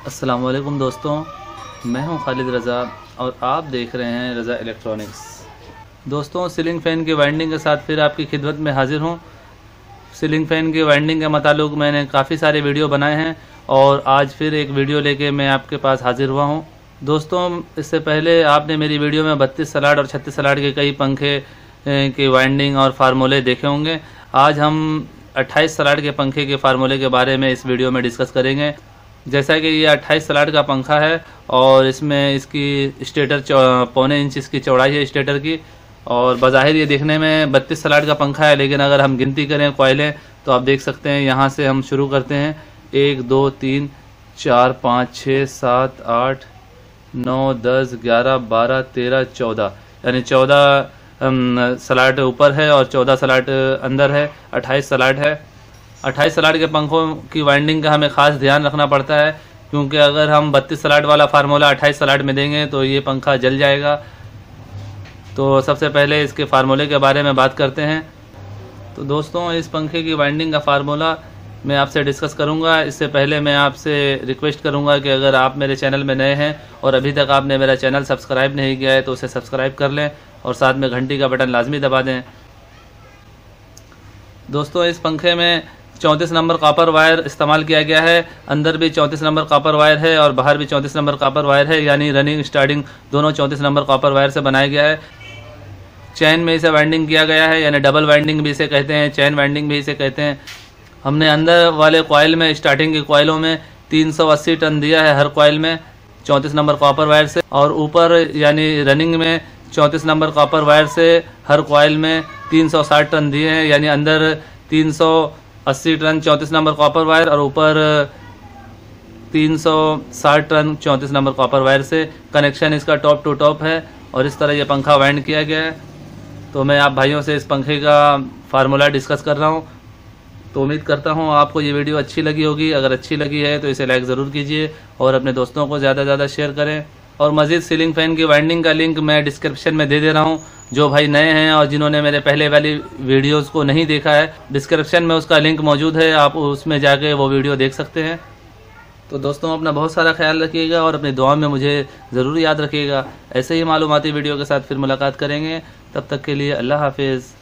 अस्सलाम वालेकुम दोस्तों, मैं हूं खालिद रज़ा और आप देख रहे हैं रज़ा इलेक्ट्रॉनिक्स। दोस्तों, सीलिंग फ़ैन की वाइंडिंग के साथ फिर आपकी खिदमत में हाज़िर हूं। सीलिंग फ़ैन की वाइंडिंग के मुताल्लिक़ मैंने काफ़ी सारे वीडियो बनाए हैं और आज फिर एक वीडियो लेके मैं आपके पास हाज़िर हुआ हूं। दोस्तों, इससे पहले आपने मेरी वीडियो में 32 सलाड और 36 सलाड के कई पंखे की वाइंडिंग और फार्मूले देखे होंगे। आज हम 28 सलाड के पंखे के फार्मूले के बारे में इस वीडियो में डिस्कस करेंगे। जैसा कि ये 28 सलाड का पंखा है और इसमें इसकी स्टेटर 1.25 इंच इसकी चौड़ाई है स्टेटर की, और बज़ाहिर ये देखने में 32 सलाड का पंखा है, लेकिन अगर हम गिनती करें कॉइलें तो आप देख सकते हैं। यहाँ से हम शुरू करते हैं 1 2 3 4 5 6 7 8 9 10 11 12 13 14, यानी 14 सलाड ऊपर है और 14 सलाड अंदर है। 28 सलाड है। 28 सलाड के पंखों की वाइंडिंग का हमें ख़ास ध्यान रखना पड़ता है, क्योंकि अगर हम 32 सलाड वाला फार्मूला 28 सलाड में देंगे तो ये पंखा जल जाएगा। तो सबसे पहले इसके फार्मूले के बारे में बात करते हैं। तो दोस्तों, इस पंखे की वाइंडिंग का फार्मूला मैं आपसे डिस्कस करूंगा। इससे पहले मैं आपसे रिक्वेस्ट करूंगा कि अगर आप मेरे चैनल में नए हैं और अभी तक आपने मेरा चैनल सब्सक्राइब नहीं किया है तो उसे सब्सक्राइब कर लें और साथ में घंटी का बटन लाजमी दबा दें। दोस्तों, इस पंखे में 34 नंबर कॉपर वायर इस्तेमाल किया गया है। अंदर भी 34 नंबर कॉपर वायर है और बाहर भी 34 नंबर कॉपर वायर है, यानी रनिंग स्टार्टिंग दोनों 34 नंबर कॉपर वायर से बनाया गया है। चैन में इसे वाइंडिंग किया गया है, यानी डबल वाइंडिंग भी इसे कहते हैं, चैन वाइंडिंग भी इसे कहते हैं। हमने अंदर वाले कॉइल में, स्टार्टिंग की कॉइलों में 380 टन दिया है हर कॉइल में 34 नंबर कॉपर वायर से, और ऊपर यानी रनिंग में 34 नंबर कॉपर वायर से हर कॉइल में 360 टन दिए हैं, यानी अंदर 380 टन 34 नंबर कॉपर वायर और ऊपर 360 टन 34 नंबर कॉपर वायर से कनेक्शन इसका टॉप टू टॉप है। और इस तरह ये पंखा वाइंड किया गया है। तो मैं आप भाइयों से इस पंखे का फार्मूला डिस्कस कर रहा हूँ। तो उम्मीद करता हूँ आपको ये वीडियो अच्छी लगी होगी। अगर अच्छी लगी है तो इसे लाइक ज़रूर कीजिए और अपने दोस्तों को ज़्यादा से ज़्यादा शेयर करें। और मज़ीद सीलिंग फ़ैन की वाइंडिंग का लिंक मैं डिस्क्रिप्शन में दे रहा हूँ। जो भाई नए हैं और जिन्होंने मेरे पहले वाली वीडियोस को नहीं देखा है, डिस्क्रिप्शन में उसका लिंक मौजूद है, आप उसमें जाके वो वीडियो देख सकते हैं। तो दोस्तों, अपना बहुत सारा ख्याल रखिएगा और अपनी दुआ में मुझे ज़रूर याद रखिएगा। ऐसे ही मालूमाती वीडियो के साथ फिर मुलाकात करेंगे। तब तक के लिए अल्लाह हाफिज़।